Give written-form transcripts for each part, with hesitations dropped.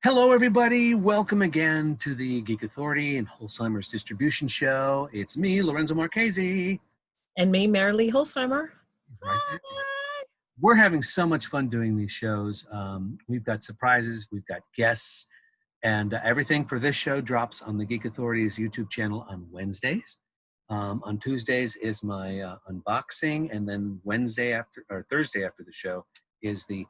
Hello, everybody. Welcome again to the Geek Authority and Holzheimer's Distribution Show. It's me, Lorenzo Marchessi. And me, MaryLee Holzheimer. Right. We're having so much fun doing these shows. We've got surprises, we've got guests, and everything for this show drops on the Geek Authority's YouTube channel on Wednesdays. On Tuesdays is my unboxing, and then Thursday after the show is the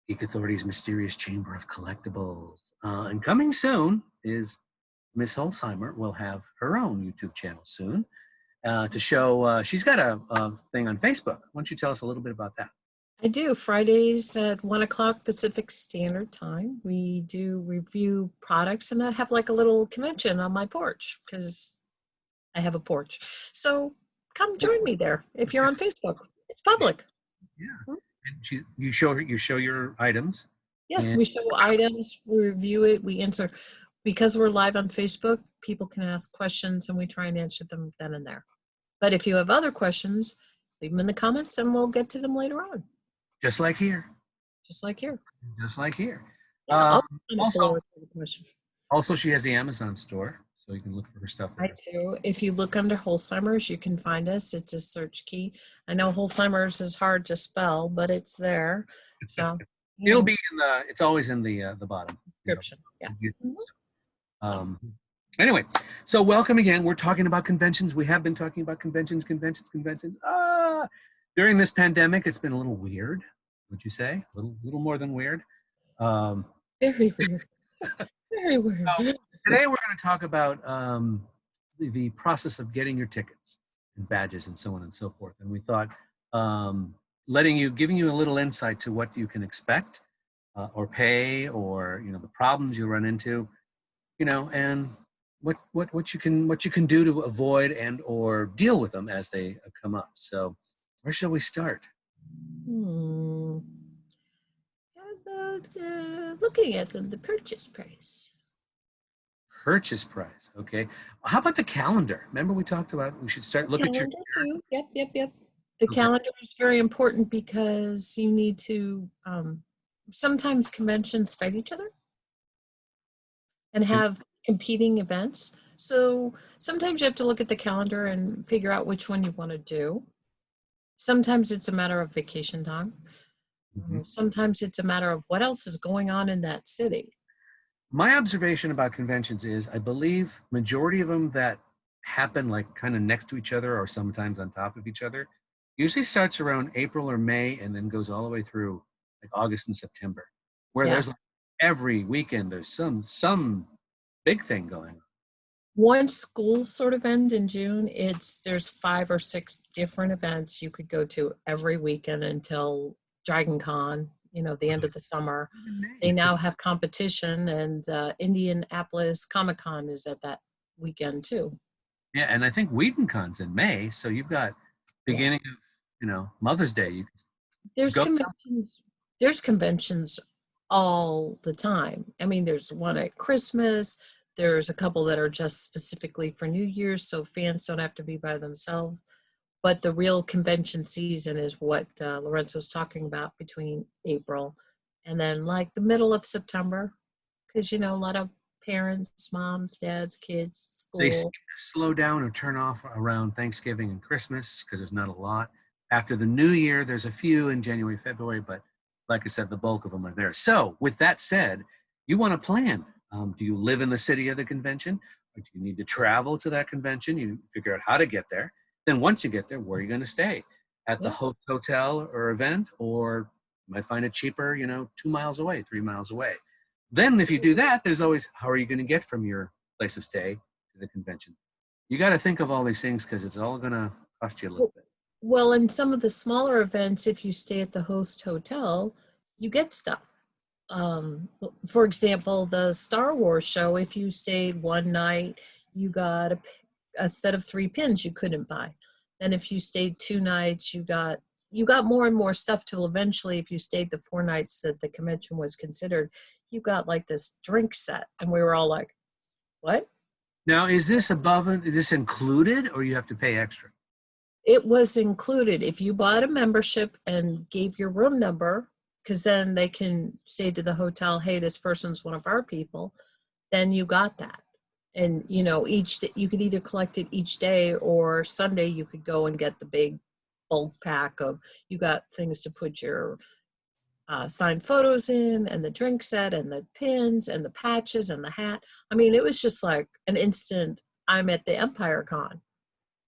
Geek Authority's Mysterious Chamber of Collectibles. And coming soon is Miss Holzheimer will have her own YouTube channel soon to show. She's got a thing on Facebook. Why don't you tell us a little bit about that? I do. Fridays at 1 o'clock Pacific Standard Time. We do review products, and I have like a little convention on my porch because I have a porch. So come join me there if you're on Facebook. It's public. Yeah. And you show your items. Yeah, we show items, we review it, we answer. Because we're live on Facebook, people can ask questions and we try and answer them then and there. But if you have other questions, leave them in the comments and we'll get to them later on. Just like here. Just like here. Just like here. Yeah, also, she has the Amazon store, so you can look for her stuff there. I do. If you look under Holzheimer's, you can find us. It's a search key. I know Holzheimer's is hard to spell, but it's there. So it'll be it's always in the bottom description. Yeah. Anyway, so welcome again. We're talking about conventions. We have been talking about conventions. During this pandemic, it's been a little weird. Would you say a little more than weird? Very weird. Very weird. Today we're going to talk about the process of getting your tickets and badges and so on and so forth. And we thought giving you a little insight to what you can expect or pay, or the problems you run into, and what you can do to avoid and or deal with them as they come up. So where shall we start? How about looking at the purchase price? Purchase price, okay. How about the calendar? Remember we talked about we should start looking at your calendar too. Yep. The calendar is very important because you need to. Sometimes conventions fight each other and have competing events. So sometimes you have to look at the calendar and figure out which one you want to do. Sometimes it's a matter of vacation time. Sometimes it's a matter of what else is going on in that city. My observation about conventions is I believe majority of them that happen like kind of next to each other or sometimes on top of each other usually starts around April or May and then goes all the way through like August and September, where there's like every weekend there's some big thing going on. Once schools sort of end in June, there's 5 or 6 different events you could go to every weekend until Dragon Con, the end of the summer. They now have competition, and Indianapolis Comic Con is at that weekend too. Yeah, and I think WhedonCon's in May, so you've got beginning of Mother's Day. There's conventions all the time. I mean, there's one at Christmas. There's a couple that are just specifically for New Year's, so fans don't have to be by themselves. But the real convention season is what Lorenzo's talking about, between April and then like the middle of September, because a lot of parents, moms, dads, kids, school. They seem to slow down or turn off around Thanksgiving and Christmas because there's not a lot. After the New Year, there's a few in January, February, but like I said, the bulk of them are there. So with that said, you want to plan. Do you live in the city of the convention? Or do you need to travel to that convention? You figure out how to get there. Then once you get there, where are you going to stay? At the hotel or event, or you might find it cheaper, 2 miles away, 3 miles away. Then if you do that, there's always, how are you going to get from your place of stay to the convention? You got to think of all these things because it's all going to cost you a little bit. Well, in some of the smaller events, if you stay at the host hotel, you get stuff. For example, the Star Wars show, if you stayed one night, you got a set of 3 pins you couldn't buy. And if you stayed 2 nights, you got more and more stuff till eventually, if you stayed the 4 nights that the convention was considered, you got like this drink set. And we were all like, what? Now, is this included, or you have to pay extra? It was included. If you bought a membership and gave your room number, because then they can say to the hotel, hey, this person's one of our people. Then you got that. And, you know, each day, you could either collect it each day, or Sunday you could go and get the big bulk pack of, you got things to put your signed photos in, and the drink set, and the pins, and the patches, and the hat. I mean, it was just like an instant, I'm at the Empire Con,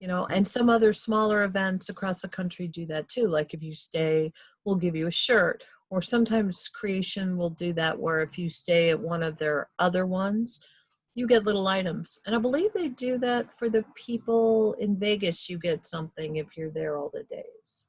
you know. And some other smaller events across the country do that too. Like if you stay, we'll give you a shirt, or sometimes Creation will do that, where if you stay at one of their other ones, you get little items. And I believe they do that for the people in Vegas. You get something if you're there all the days.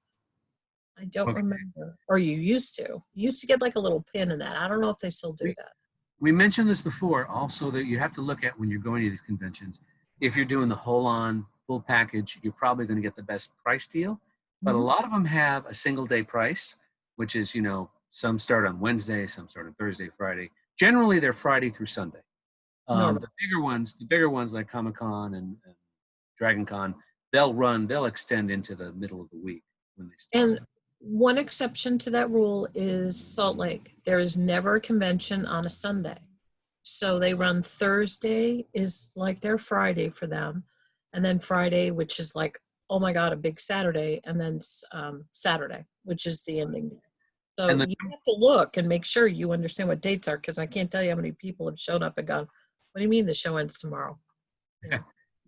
I don't Okay. remember. Or you used to. You used to get like a little pin in that. I don't know if they still do We, that. we mentioned this before also, that you have to look at when you're going to these conventions. If you're doing the whole on full package, you're probably going to get the best price deal. But a Mhm. lot of them have a single day price, which is, you know, some start on Wednesday, some start on Thursday, Friday. Generally, they're Friday through Sunday. Normal. The bigger ones like Comic Con and Dragon Con, they'll extend into the middle of the week when they start. And one exception to that rule is Salt Lake. There is never a convention on a Sunday. So they run Thursday is like their Friday for them. And then Friday, which is like, oh my God, a big Saturday. And then Saturday, which is the ending day. So And the you have to look and make sure you understand what dates are, because I can't tell you how many people have shown up and gone, what do you mean the show ends tomorrow? You know?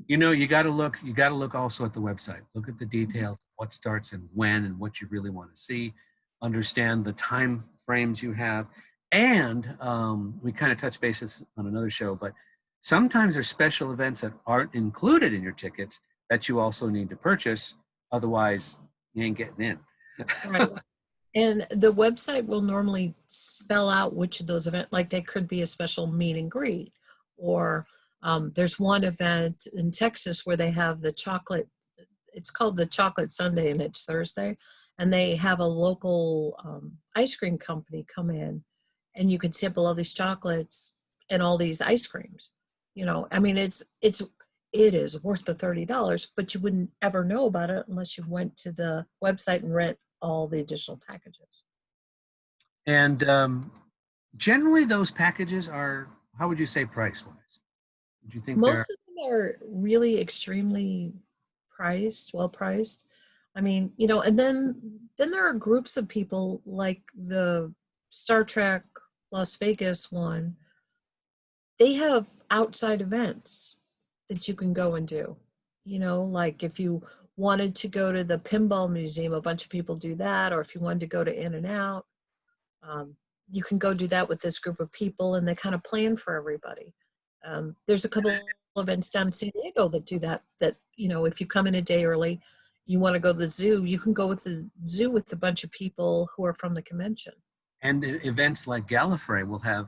You know, you got to look also at the website. Look at the details, what starts and when, and what you really want to see. Understand the time frames you have. And we kind of touched bases on another show, but sometimes there's special events that aren't included in your tickets that you also need to purchase. Otherwise, you ain't getting in. Right. And the website will normally spell out which of those events, like they could be a special meet and greet, or there's one event in Texas where they have the chocolate, it's called the Chocolate Sunday, and it's Thursday. And they have a local ice cream company come in, and you can sample all these chocolates and all these ice creams. You know, I mean, it is worth the $30, but you wouldn't ever know about it unless you went to the website and rent all the additional packages. And generally, those packages are, how would you say, price wise? Would you think they're Most of them are really extremely priced, well priced. I mean, you know, and then there are groups of people like the Star Trek Las Vegas one. They have outside events that you can go and do. You know, like if you wanted to go to the pinball museum, a bunch of people do that. Or if you wanted to go to In and Out, um, you can go do that with this group of people, and they kind of plan for everybody. There's a couple of events down in San Diego that do that. That, you know, if you come in a day early, you want to go to the zoo, you can go with the zoo with a bunch of people who are from the convention. and events like Gallifrey will have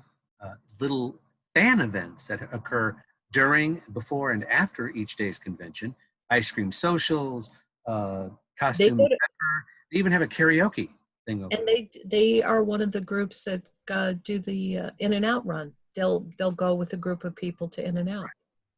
little fan events that occur during, before, and after each day's convention. Ice cream socials, They costume go to, pepper. They even have a karaoke thing over and there. they are one of the groups that do the In and Out run. They'll go with a group of people to In and Out.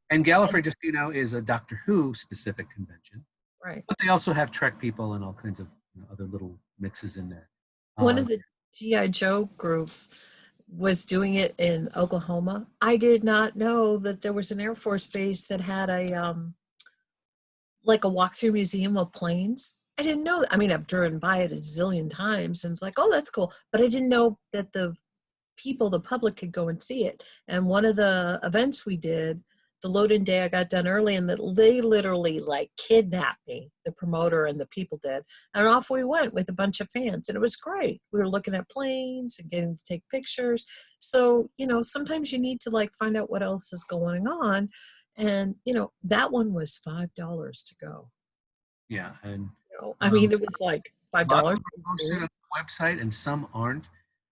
And And, Gallifrey, just so you know, is a Doctor Who specific convention, right. but they also have Trek people and all kinds of, other little mixes in there. One Um, of the GI Joe groups was doing it in Oklahoma. I did not know that there was an Air Force base that had a like a walkthrough museum of planes. I didn't know. I mean, I've driven by it a zillion times, and it's like, oh, that's cool. But I didn't know that the people, the public, could go and see it. And one of the events we did, the load-in day, I got done early, and that they literally like kidnapped me, the promoter and the people did. And off we went with a bunch of fans, and it was great. We were looking at planes and getting to take pictures. So, you know, sometimes you need to like find out what else is going on. And, you know, that one was $5 to go. yeah, and You know, I mean, um, it was like $5. a lot of them are posted on the website, and some aren't.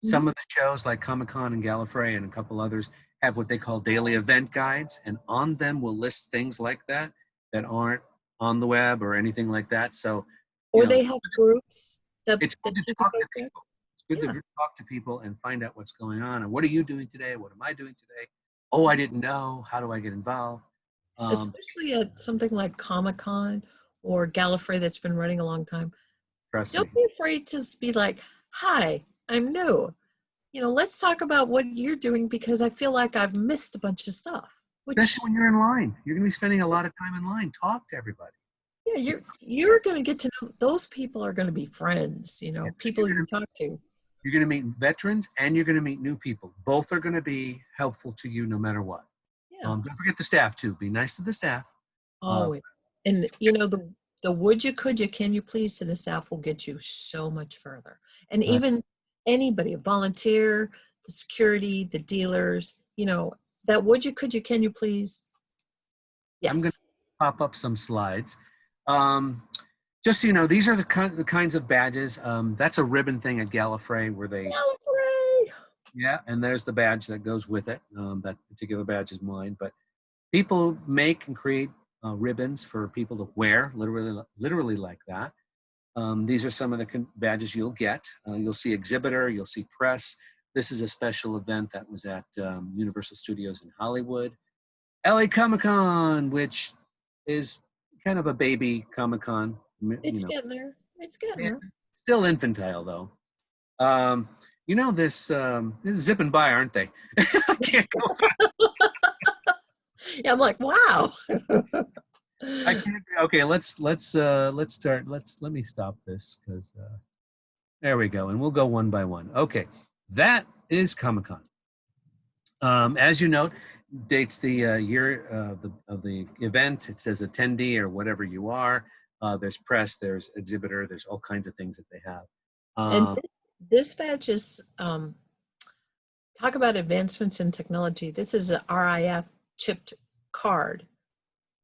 Some Mhm. of the shows, like Comic Con and Gallifrey, and a couple others, have what they call daily event guides, and on them will list things like that that aren't on the web or anything like that. So, Or they have groups it's that good to you can talk go to check. people. It's good Yeah. to talk to people and find out what's going on. And what are you doing today? What am I doing today? Oh, I didn't know. How do I get involved? Um, Especially at something like Comic-Con or Gallifrey that's been running a long time. Trust me. Don't be afraid to be like, hi, I'm new. Let's talk about what you're doing because I feel like I've missed a bunch of stuff. Especially Which, when you're in line. You're going to be spending a lot of time in line. Talk to everybody. yeah, you're going to get to know those people are going to be friends. Yeah, People you talk to. you're going to meet veterans and you're going to meet new people. Both are going to be helpful to you no matter what. Yeah. Don't forget the staff too. Be nice to the staff. Uh, Always. And the would you, could you, can you please to the staff will get you so much further. And uh, even anybody, a volunteer, the security, the dealers, that would you, could you, can you please? I'm going to Yes. pop up some slides. Um, just so you know, these are the kinds of badges. That's a ribbon thing at Gallifrey where they, Gallifrey. yeah, and there's the badge that goes with it. That particular badge is mine, but people make and create ribbons for people to wear, literally like that. These are some of the badges you'll get. You'll see exhibitor, you'll see press. This is a special event that was at Universal Studios in Hollywood. LA Comic-Con, which is kind of a baby Comic-Con, It's getting there. It's getting there. still infantile though. They're zipping by, aren't they? I can't go. Yeah, I'm like, wow. I can't. Okay, let's start. Let me stop this because there we go, and we'll go one by one. Okay, that is Comic-Con. As you note, dates the year of the event. It says attendee or whatever you are. There's press, there's exhibitor, there's all kinds of things that they have. And this badge is talk about advancements in technology. This is a RIF chipped card.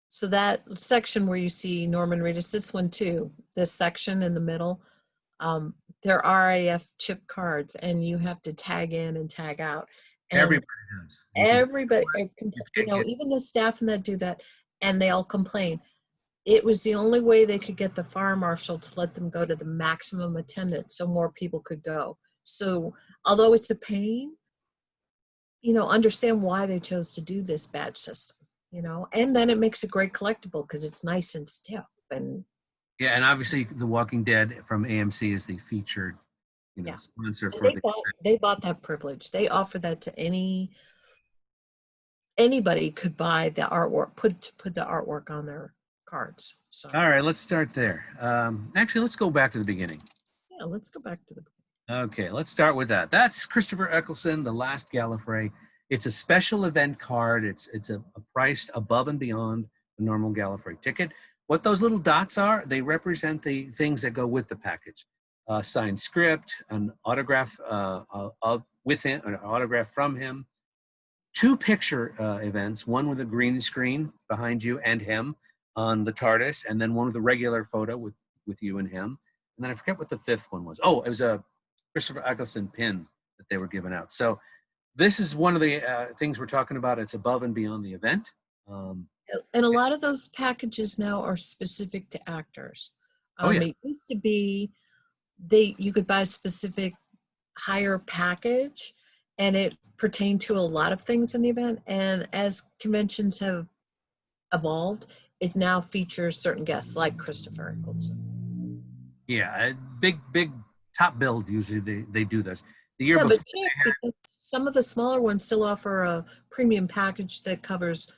So that section where you see Norman Reedus, this one too, this section in the middle, they're RIF chip cards and you have to tag in and tag out. And everybody does. everybody, even the staff that do that, and they all complain. It was the only way they could get the fire marshal to let them go to the maximum attendance so more people could go. So although it's a pain, understand why they chose to do this badge system, and then it makes a great collectible because it's nice and stiff. And yeah, and obviously The Walking Dead from AMC is the featured, yeah, sponsor for they bought that privilege. They offer that to anybody could buy the artwork, put the artwork on their cards. So All right, let's start there. Actually, let's go back to the beginning. yeah, let's go back to the Okay, let's start with that. That's Christopher Eccleston, The Last Gallifrey. It's a special event card. It's a price above and beyond the normal Gallifrey ticket. What those little dots are, they represent the things that go with the package. Signed script, an autograph with him, an autograph from him, 2 picture events, one with a green screen behind you and him on the TARDIS, and then one with a regular photo with you and him. And then I forget what the 5th one was. Oh, it was a Christopher Eccleston pin that they were giving out. So this is one of the things we're talking about. It's above and beyond the event. and a lot of those packages now are specific to actors. Oh, yeah. It used to be you could buy a specific higher package and it pertained to a lot of things in the event. And as conventions have evolved, it now features certain guests like Christopher Eccleston. Yeah, big top build. Usually they do this. The year before, But check, because some of the smaller ones still offer a premium package that covers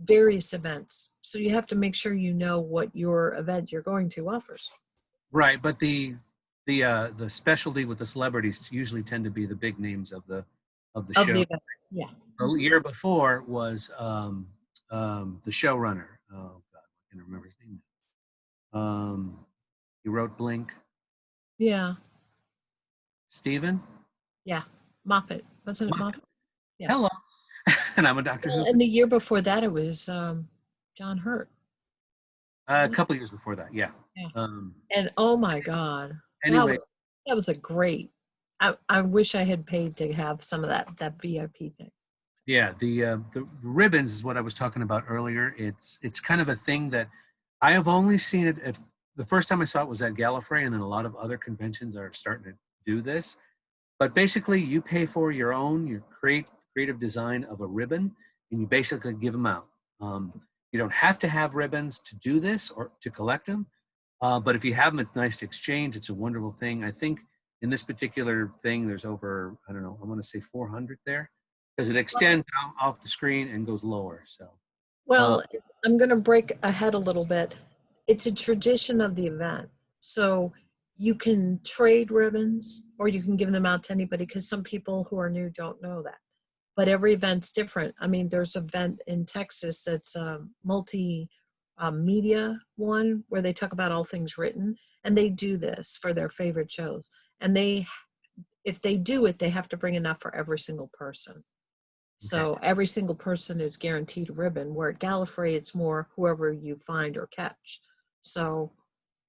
various events. So you have to make sure you know what your event you're going to offers. right? But the specialty with the celebrities usually tend to be the big names of the show. The event. Yeah. The year before was the showrunner. Oh God, I can't remember his name. He wrote Blink. Yeah. Steven? Yeah. Moffat. Wasn't it Moffat? Yeah. Hello. And I'm a Doctor Who. And the year before that, it was John Hurt. A couple years before that, yeah. Yeah. And oh my God. Anyway, that was a great, I wish I had paid to have some of that VIP thing. yeah, the ribbons is what I was talking about earlier. It's kind of a thing that I have only seen it at the first time I saw it was at Gallifrey, and then a lot of other conventions are starting to do this. But basically, you pay for your creative design of a ribbon, and you basically give them out. You don't have to have ribbons to do this or to collect them, but if you have them, it's nice to exchange. It's a wonderful thing. I think in this particular thing, there's over, I don't know, I want to say 400 there, because it extends off the screen and goes lower. So, uh, Well, I'm going to break ahead a little bit. It's a tradition of the event. So you can trade ribbons or you can give them out to anybody because some people who are new don't know that. But every event's different. I mean, there's an event in Texas that's a media one where they talk about all things written, and they do this for their favorite shows. And if they do it, they have to bring enough for every single person. okay. So every single person is guaranteed a ribbon, where at Gallifrey, it's more whoever you find or catch. So,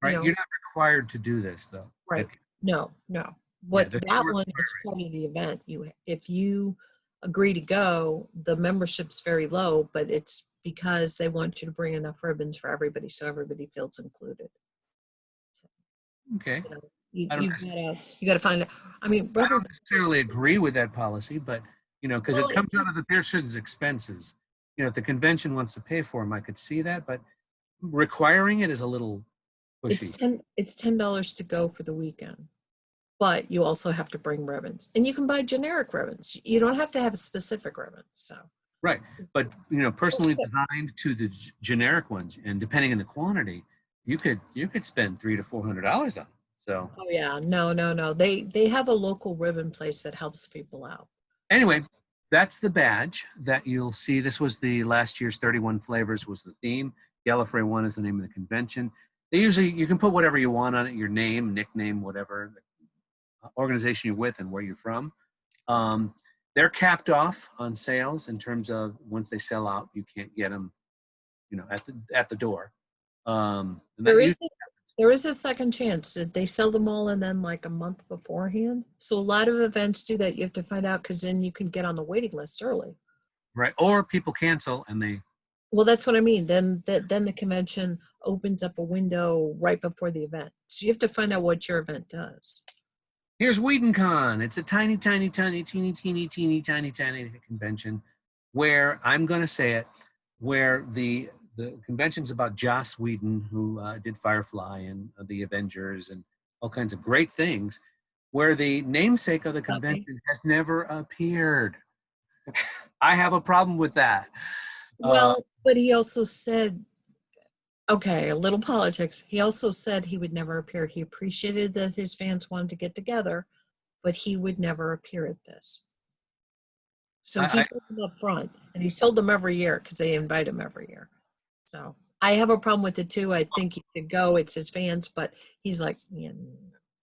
you Right. know, You're not required to do this, though. right. No, no. Yeah, What the that tour, one is part of the event. If you agree to go, the membership's very low, but it's because they want you to bring enough ribbons for everybody, so everybody feels included. okay. You know, I don't, you gotta find out. I mean, I rather don't than, necessarily agree with that policy, but, because well, it comes out of the person's expenses. If the convention wants to pay for them, I could see that, but requiring it is a little pushy. it's $10 to go for the weekend. But you also have to bring ribbons, and you can buy generic ribbons. You don't have to have a specific ribbon. So Right. But, personally designed to the generic ones, and depending on the quantity, you could spend $300 to $400 on it. So oh yeah, no. They have a local ribbon place that helps people out. So, anyway, that's the badge that you'll see. This was the last year's 31 flavors was the theme. Gallifrey One is the name of the convention. You can put whatever you want on it, your name, nickname, whatever, the organization you're with and where you're from. Um, they're capped off on sales in terms of once they sell out, you can't get them, at the door. And that there is usually, there is a second chance that they sell them all and then like a month beforehand. So a lot of events do that. You have to find out because then you can get on the waiting list early. right? Or people cancel and they. Well, that's what I mean. Then the convention opens up a window right before the event. So you have to find out what your event does. Here's WhedonCon. It's a tiny, tiny, tiny, teeny, teeny, teeny, tiny, tiny convention where I'm going to say it, where the convention's about Joss Whedon, who did Firefly and the Avengers and all kinds of great things, where the namesake of the Okay. convention has never appeared. I have a problem with that. Well, but he also said, okay, a little politics. He also said he would never appear. He appreciated that his fans wanted to get together, but he would never appear at this. So he I, told them up front, and he's told them every year because they invite him every year. So I have a problem with it too. I think he should go. It's his fans, but he's like, yeah.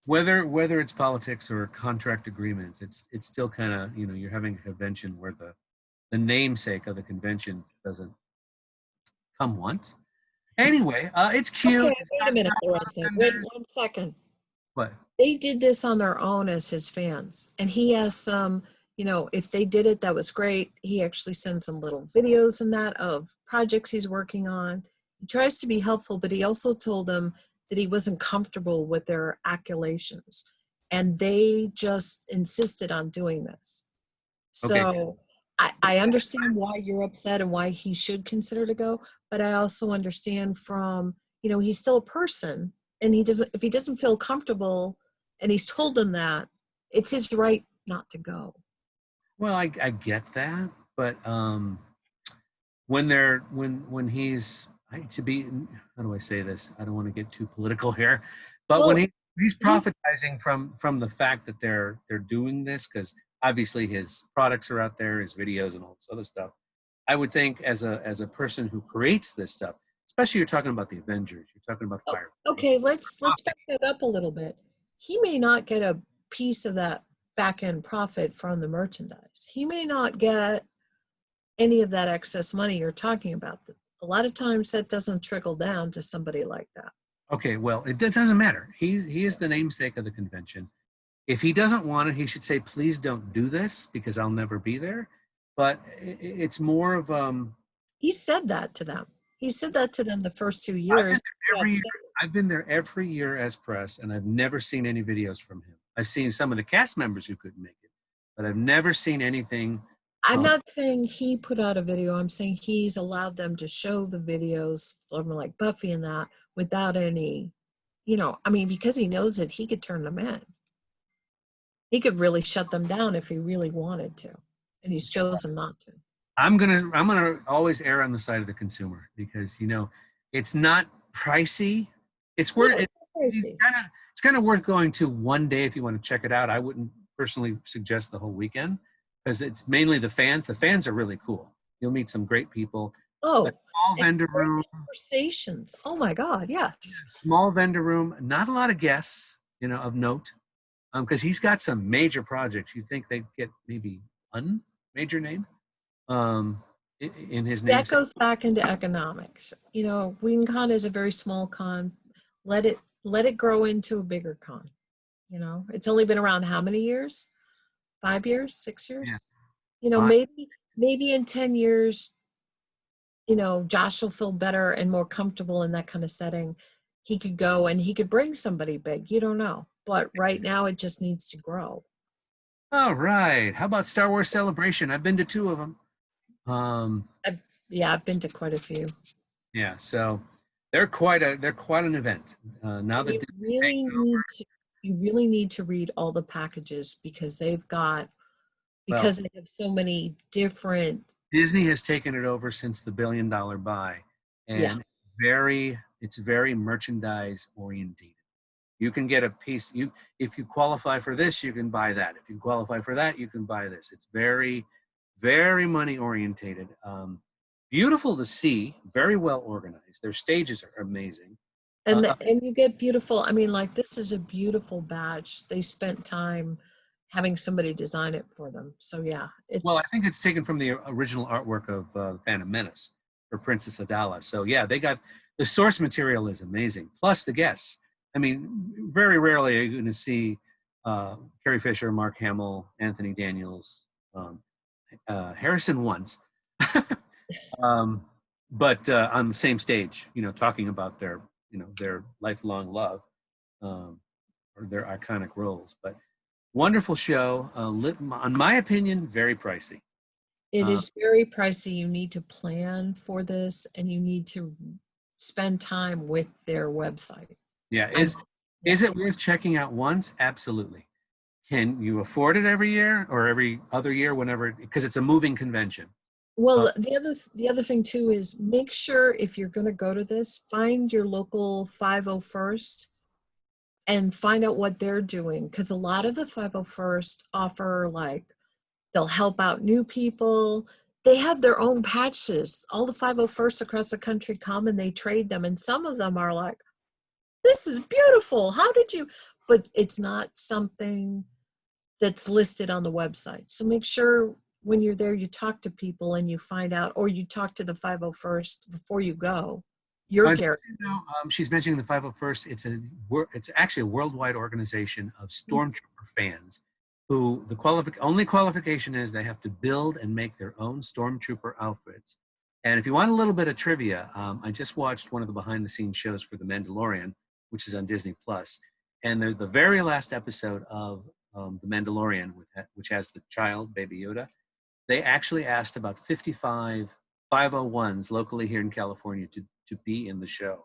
whether it's politics or contract agreements, it's still kind of, you're having a convention where the namesake of the convention doesn't come once. Anyway, it's cute. Okay, It's wait got a minute, top Lorenzo. Wait vendors. 1 second. What? They did this on their own as his fans, and he asked them, if they did it, that was great. He actually sends them little videos and that of projects he's working on. He tries to be helpful, but he also told them that he wasn't comfortable with their accolations, and they just insisted on doing this. Okay. So I understand why you're upset and why he should consider to go, but I also understand from, he's still a person, and if he doesn't feel comfortable and he's told them that, it's his right not to go. Well, I get that, but when he's to be, how do I say this? I don't want to get too political here, but when Well, he's he's profiting from the fact that they're doing this, because obviously his products are out there, his videos and all this other stuff. I would think as a person who creates this stuff, especially you're talking about the Avengers, you're talking about Fire. okay. Let's back that up a little bit. He may not get a piece of that back end profit from the merchandise. He may not get any of that excess money you're talking about. A lot of times that doesn't trickle down to somebody like that. Okay, well, it doesn't matter. He is the namesake of the convention. If he doesn't want it, he should say, "Please don't do this because I'll never be there." But it's more of He said that to them. He said that to them the first 2 I've been years. there every year. I've been there every year as press, and I've never seen any videos from him. I've seen some of the cast members who couldn't make it, but I've never seen anything. I'm not saying he put out a video. I'm saying he's allowed them to show the videos from like Buffy and that without any, because he knows that he could turn them in. He could really shut them down if he really wanted to, and he's chosen not to. I'm gonna always err on the side of the consumer because it's not pricey. It's No, worth it. it's crazy. It's kind of worth going to one day if you want to check it out. I wouldn't personally suggest the whole weekend because it's mainly the fans. The fans are really cool. You'll meet some great people. A Oh, small and vendor great room. conversations. Oh my God, yes. Small vendor room. Not a lot of guests, of note, because he's got some major projects. You think they'd get maybe one major name in his name. That goes back into economics. WeenCon is a very small con. Let it grow into a bigger con. It's only been around how many years? 5 years, 6 years? Yeah. Maybe in 10 years, Josh will feel better and more comfortable in that kind of setting. He could go and he could bring somebody big. You don't know. But right now it just needs to grow. All right. How about Star Wars Celebration? I've been to two of them. I've been to quite a few. Yeah, so they're quite an event. Now that You Disney's taken over, really need to read all the packages because they well, have so many different. Disney has taken it over since the $1 billion buy, Yeah. and it's very merchandise oriented. You can get a piece. If you qualify for this, you can buy that. If you qualify for that, you can buy this. It's very, very money orientated. Beautiful to see. Very well organized. Their stages are amazing. And you get beautiful. I mean, like, this is a beautiful badge. They spent time having somebody design it for them. So yeah, Well, I it's think it's taken from the original artwork of Phantom Menace for Princess Adala. So yeah, they got the source material is amazing. Plus the guests. I mean, very rarely are you going to see Carrie Fisher, Mark Hamill, Anthony Daniels, Harrison once, but on the same stage, talking about their lifelong love or their iconic roles. But wonderful show. On my opinion, very pricey. it is very pricey. You need to plan for this and you need to spend time with their website. Yeah, is it worth checking out once? Absolutely. Can you afford it every year or every other year, whenever? Because it's a moving convention. Well, the other thing too is make sure if you're going to go to this, find your local 501st and find out what they're doing, because a lot of the 501st offer, like, they'll help out new people. They have their own patches. All the 501st across the country come and they trade them, and some of them are like, this is beautiful, how did you? But it's not something that's listed on the website. So make sure when you're there, you talk to people and you find out, or you talk to the 501st before you go. You're guaranteed. She's mentioning the 501st. It's actually a worldwide organization of stormtrooper fans who the only qualification is they have to build and make their own stormtrooper outfits. And if you want a little bit of trivia, I just watched one of the behind-the-scenes shows for The Mandalorian, which is on Disney Plus, and there's the very last episode of The Mandalorian, which has the child, Baby Yoda. They actually asked about 55 501s locally here in California to be in the show.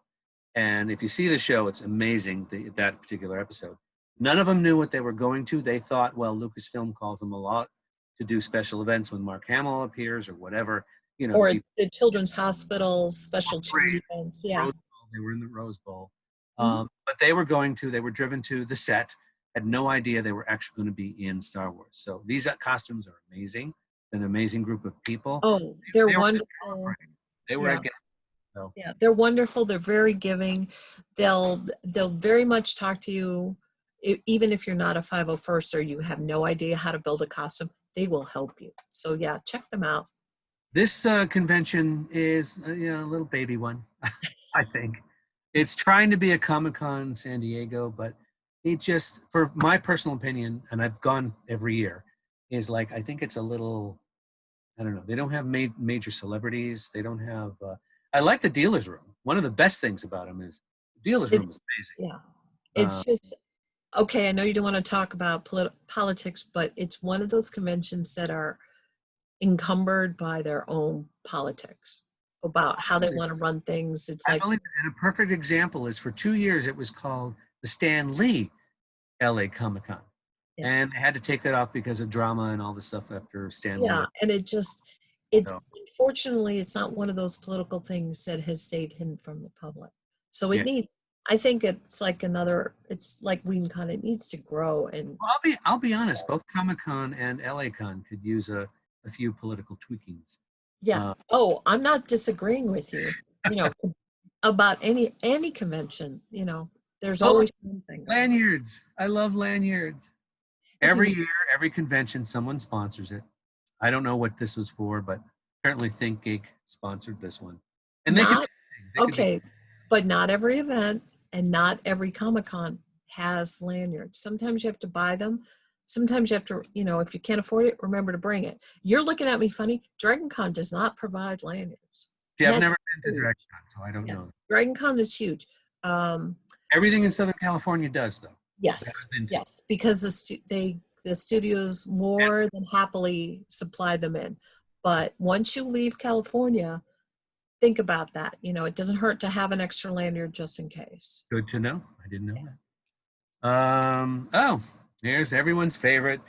And if you see the show, it's amazing, that particular episode. None of them knew what they were going to. They thought, well, Lucasfilm calls them a lot to do special events when Mark Hamill appears or whatever. Or the Children's Hospital special charity events. Yeah. Rose Bowl, they were in the Rose Bowl. But they were driven to the set, had no idea they were actually going to be in Star Wars. So these comcostumes are amazing. An amazing group of people. Oh, they're wonderful. They were again. So. Yeah, they're wonderful. They're very giving. They'll very much talk to you, even if you're not a 501st or you have no idea how to build a costume. They will help you. So yeah, check them out. This convention is a little baby one, I think. It's trying to be a Comic-Con San Diego, but it just, for my personal opinion, and I've gone every year, is like, I think it's a little, I don't know. They don't have major celebrities. They don't have, I like the dealer's room. One of the best things about them is the dealer's room is amazing. Yeah. It's just, okay, I know you don't want to talk about politics, but it's one of those conventions that are encumbered by their own politics about how they want to run things. It's like, and a perfect example is for 2 years, it was called the Stan Lee LA Comic-Con. Yeah. And they had to take that off because of drama and all the stuff after Stanley. Yeah, and it So, unfortunately, it's not one of those political things that has stayed hidden from the public. So yeah. I think it's like it's like WeenCon, it needs to grow and Well, I'll be honest. Both Comic Con and LA Con could use a few political tweakings. yeah. Uh, Oh, I'm not disagreeing with you, you know, about any convention, there's oh, always something going on. lanyards! I love lanyards. See, Every year, every convention, someone sponsors it. I don't know what this was for, but apparently Think Geek sponsored this one, and they could. not They could be. okay, but not every event and not every Comic-Con has lanyards. Sometimes you have to buy them. Sometimes you have to, if you can't afford it, remember to bring it. You're looking at me funny. Dragon Con does not provide lanyards. See, And I've that's never been to huge. DirectCon, so I don't Yeah. know. Dragon Con is huge. Everything in Southern California does, though. That Yes, I've been to. yes, because the studios more than happily supply them in. But once you leave California, think about that. It doesn't hurt to have an extra lanyard just in case. Good to know. I didn't know that. Oh, here's everyone's favorite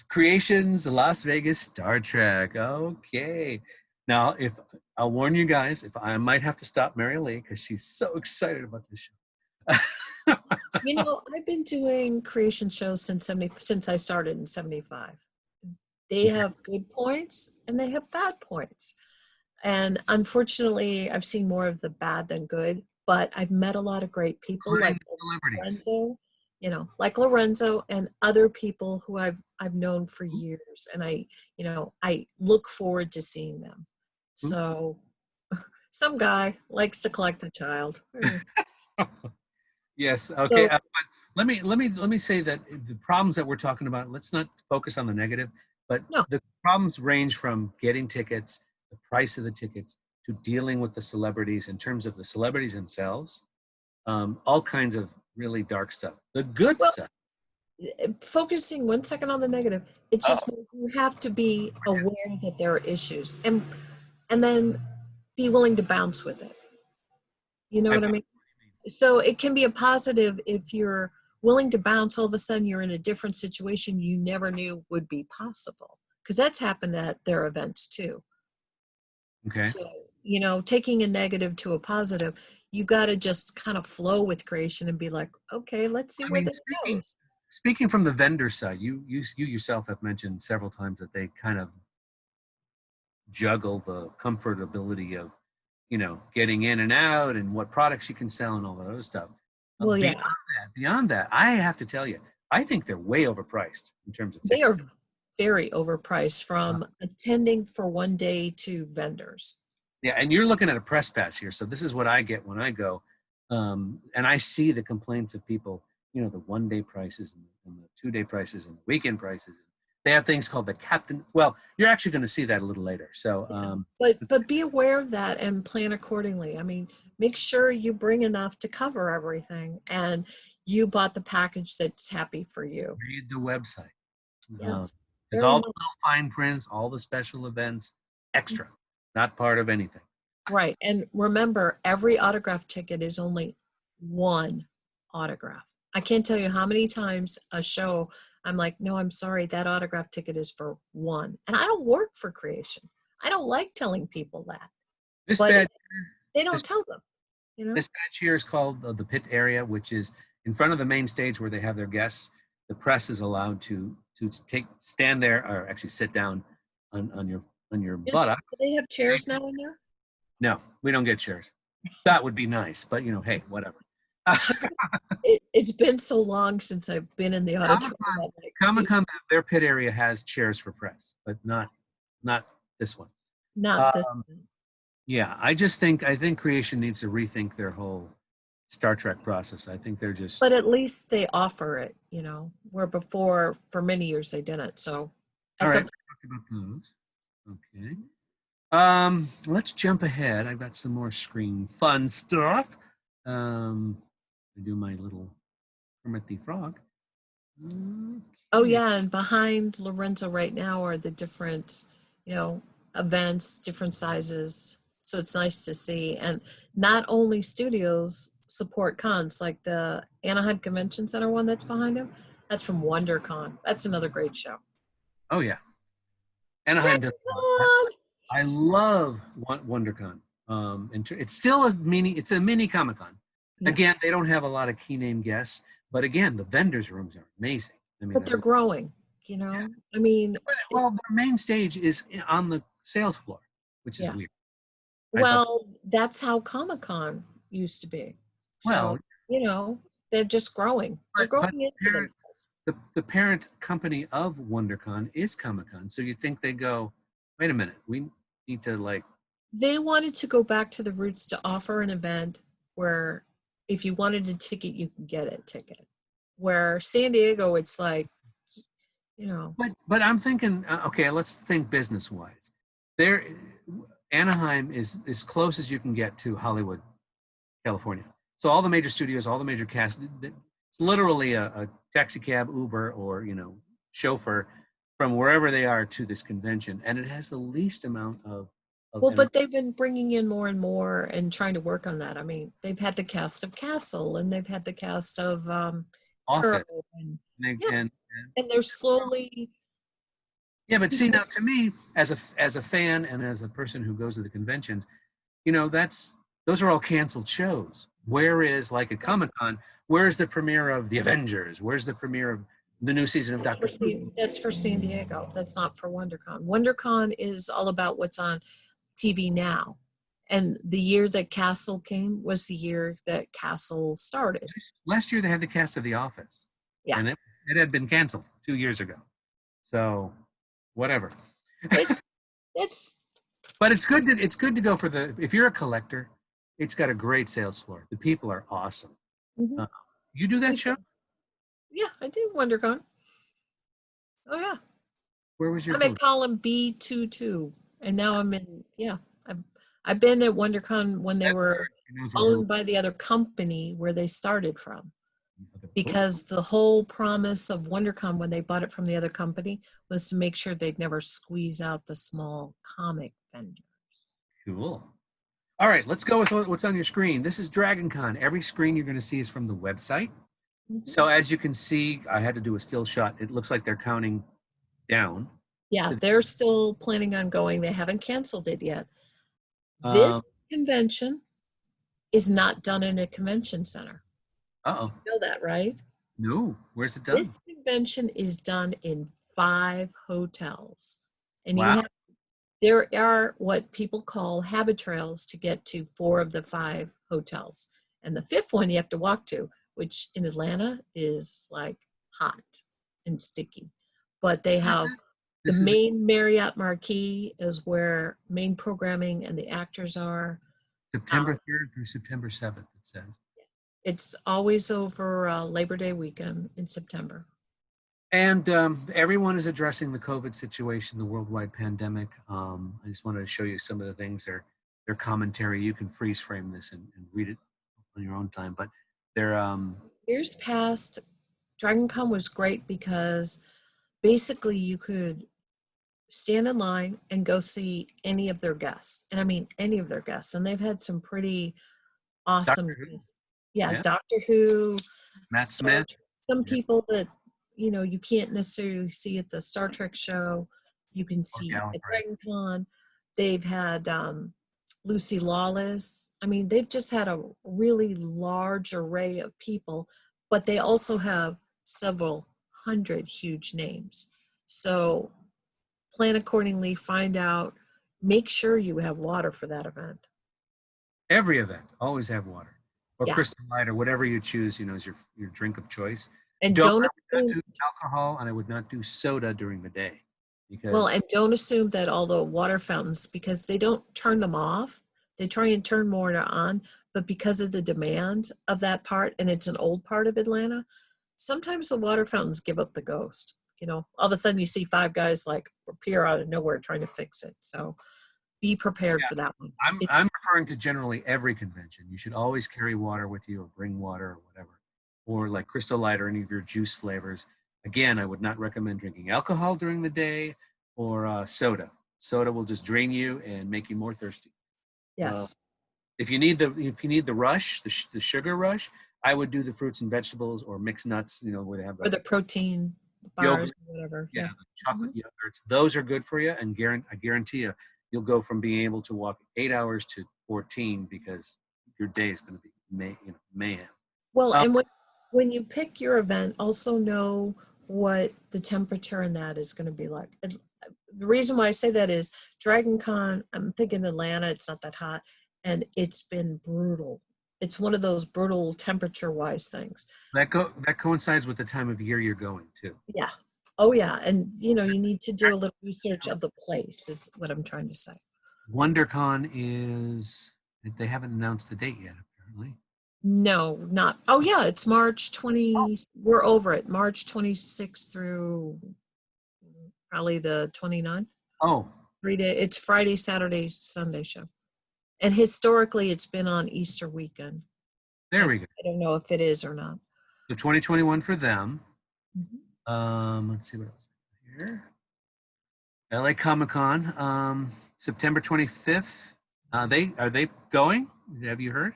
creations, the Las Vegas Star Trek. Okay. Now, if I'll warn you guys, if I might have to stop MaryLee because she's so excited about this show. I've been doing creation shows since I started in 75. They have good points and they have bad points. And unfortunately, I've seen more of the bad than good, but I've met a lot of great people Including like celebrities. Lorenzo and other people who I've known for years. And I look forward to seeing them. So some guy likes to collect a child. Yes. Okay. So, Let me say that the problems that we're talking about. Let's not focus on the negative, but no, the problems range from getting tickets, the price of the tickets, to dealing with the celebrities in terms of the celebrities themselves. All kinds of really dark stuff. The good well, stuff. focusing 1 second on the negative, it's Oh, just you have to be aware that there are issues and then be willing to bounce with it. You know I, what I mean? So it can be a positive if you're willing to bounce. All of a sudden, you're in a different situation you never knew would be possible. Because that's happened at their events too. okay. So, taking a negative to a positive, you got to just kind of flow with creation and be like, okay, let's see I where mean, this goes. speaking from the vendor side, you yourself have mentioned several times that they kind of juggle the comfortability of getting in and out and what products you can sell and all that other stuff. Well, yeah, Beyond that, I have to tell you, I think they're way overpriced in terms of they tickets. are very overpriced from attending for one day to vendors. Yeah, and you're looking at a press pass here, so this is what I get when I go, and I see the complaints of people. The 1-day prices and the 2-day prices and the weekend prices. They have things called the captain. Well, you're actually going to see that a little later. So, But be aware of that and plan accordingly. I mean, make sure you bring enough to cover everything and you bought the package that's happy for you. read the website. Yes, There's very all much. the little fine prints, all the special events, extra, not part of anything. Right. And remember, every autograph ticket is only one autograph. I can't tell you how many times a show I'm like, no, I'm sorry, that autograph ticket is for one. And I don't work for creation. I don't like telling people that, This but badge, they this, don't tell them. this badge here is called the pit area, which is in front of the main stage where they have their guests. The press is allowed to stand there or actually sit down on your Do buttocks. they have chairs now in there? No, we don't get chairs. That would be nice, but hey, whatever. It's been so long since I've been in the auditorium. Like, Comic-Con, their pit area has chairs for press, but not this one. not this. Yeah, I think creation needs to rethink their whole Star Trek process. I think they're just. But at least they offer it, where before for many years they didn't. So All that's right, we talked about those. Okay. Let's jump ahead. I've got some more screen fun stuff. I do my little Kermit the Frog. Okay. Oh yeah, and behind Lorenzo right now are the different, events, different sizes. So it's nice to see. And not only studios support cons, like the Anaheim Convention Center one that's behind him, That's from WonderCon. That's another great show. Oh yeah, Anaheim does a lot. DragonCon! I love WonderCon. It's still it's a mini Comic Con. Yeah, Again, they don't have a lot of key name guests, but again, the vendors' rooms are amazing. I mean, but they're growing, you yeah. know? I mean, Well, their main stage is on the sales floor, which is yeah. weird. I thought, Well, that's how Comic-Con used to be. well, So, you know, they're just growing. They're but growing into themselves. the parent company of WonderCon is Comic Con, so you'd think they go, wait a minute, we need to like, They wanted to go back to the roots to offer an event where if you wanted a ticket, you could get a ticket. Where San Diego, it's like, you know, but I'm thinking, okay, let's think business wise. There, Anaheim is as close as you can get to Hollywood, California. So all the major studios, all the major cast, it's literally a taxi cab, Uber, or chauffeur from wherever they are to this convention, and it has the least amount of well, but they've been bringing in more and more and trying to work on that. I mean, they've had the cast of Castle and they've had the cast of office. Arrow and And, yeah, and, and they're slowly yeah, but see now, because to me, as a fan and as a person who goes to the conventions, those are all canceled shows. Where is, like at Comic Con, where's the premiere of The Avengers? Where's the premiere of the new season of Doctor Who? That's for San Diego. That's not for WonderCon. WonderCon is all about what's on TV now. And the year that Castle came was the year that Castle started. Last year they had the cast of The Office, Yeah. and it had been canceled 2 years ago. So, whatever. It's But it's good to go for if you're a collector, it's got a great sales floor. The people are awesome. mhm. You do that show? Yeah, I did WonderCon. Oh yeah. Where was your I'm at booth? column B22. And now I'm in, yeah. I've been at WonderCon when they were owned by the other company where they started from. Because the whole promise of WonderCon when they bought it from the other company was to make sure they'd never squeeze out the small comic vendors. Cool. All right, let's go with what's on your screen. This is DragonCon. Every screen you're going to see is from the website. Mhm. So as you can see, I had to do a still shot. It looks like they're counting down. Yeah, they're still planning on going. They haven't canceled it yet. This Um, convention is not done in a convention center. uh-oh. You know that, right? No, where's it done? This convention is done in 5 hotels. And Wow. there are what people call habit trails to get to 4 of the 5 hotels. And the 5th one you have to walk to, which in Atlanta is like hot and sticky. But they have the main Marriott Marquis is where main programming and the actors are. September 3rd through September 7th, it says. It's always over Labor Day weekend in September. And everyone is addressing the COVID situation, the worldwide pandemic. I just wanted to show you some of the things, their commentary. You can freeze frame this and read it on your own time. But they're Years past, DragonCon was great because basically you could stand in line and go see any of their guests. And I mean any of their guests. And they've had some pretty awesome guests. Yeah, yeah. Doctor Who, Matt Smith. some people that you can't necessarily see at the Star Trek show, you can see at DragonCon. They've had Lucy Lawless. I mean, they've just had a really large array of people, but they also have several hundred huge names. So plan accordingly, find out, make sure you have water for that event. Every event, always have water. Or Yeah. Crystal Light, or whatever you choose, is your drink of choice. And I don't would not assume, do alcohol, and I would not do soda during the day. Because well, and don't assume that all the water fountains, because they don't turn them off, they try and turn more on, but because of the demand of that part, and it's an old part of Atlanta, sometimes the water fountains give up the ghost. All of a sudden you see 5 guys like appear out of nowhere trying to fix it. So be prepared for that one. I'm referring to generally every convention. You should always carry water with you, or bring water, or whatever, or like Crystal Light or any of your juice flavors. Again, I would not recommend drinking alcohol during the day, or soda. Soda will just drain you and make you more thirsty. Yes. If you need the rush, the sugar rush, I would do the fruits and vegetables or mixed nuts, where they have Or like the protein bars, yogurt, or whatever. yeah, Yeah. the chocolate Mhm. yogurts. Those are good for you, and I guarantee you, you'll go from being able to walk 8 hours to 14 because your day is going to be mayhem. Well, Um, and when you pick your event, also know what the temperature in that is going to be like. And the reason why I say that is Dragon Con, I'm thinking Atlanta, it's not that hot, and it's been brutal. It's one of those brutal temperature-wise things. that coincides with the time of year you're going to. Yeah. Oh, yeah. And, you need to do a little research of the place, is what I'm trying to say. WonderCon is they haven't announced the date yet, apparently. No, not. Oh, yeah. It's March 20. We're over it. March 26th through probably the 29th. Oh, 3 day. It's Friday, Saturday, Sunday show. And historically, it's been on Easter weekend. I, there we go. I don't know if it is or not. So 2021 for them. Mhm. Let's see what else here. LA Comic Con, September 25th. Are they going? Have you heard?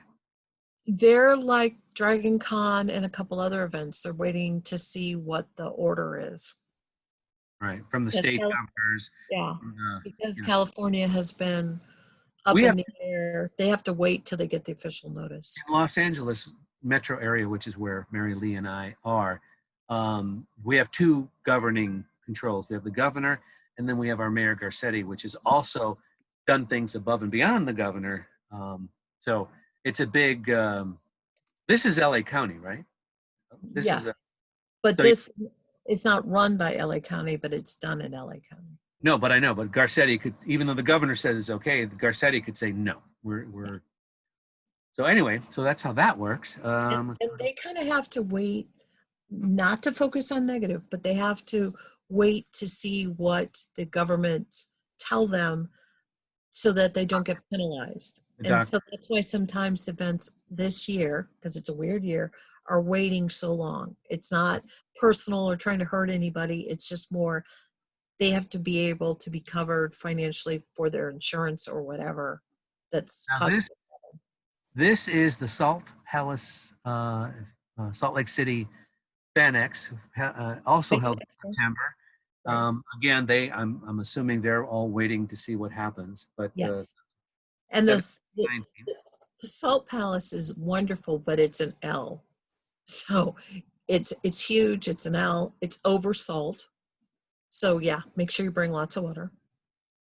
They're like Dragon Con and a couple other events. They're waiting to see what the order is. Right, from the Because state governors. Yeah, From because you know, California has been up we in have the air. They have to wait till they get the official notice. in Los Angeles metro area, which is where MaryLee and I are. We have two governing controls. We have the governor, and then we have our Mayor Garcetti, which has also done things above and beyond the governor. So it's a big. This is LA County, right? This is Yes, but so this it's not run by LA County, but it's done in LA County. no, but I know, but Garcetti could, even though the governor says it's okay, Garcetti could say no. We're so anyway. So that's how that works. And they kind of have to wait, not to focus on negative, but they have to wait to see what the governments tell them so that they don't get penalized. The And doc, so that's why sometimes events this year, because it's a weird year, are waiting so long. It's not personal or trying to hurt anybody. It's just more they have to be able to be covered financially for their insurance or whatever that's now cost. this is the Salt Lake City FanX, also held in September. Right. Again, I'm assuming they're all waiting to see what happens. But Yes. And 17, the Salt Palace is wonderful, but it's an L. So it's huge. It's an L. It's over salt. So yeah, make sure you bring lots of water.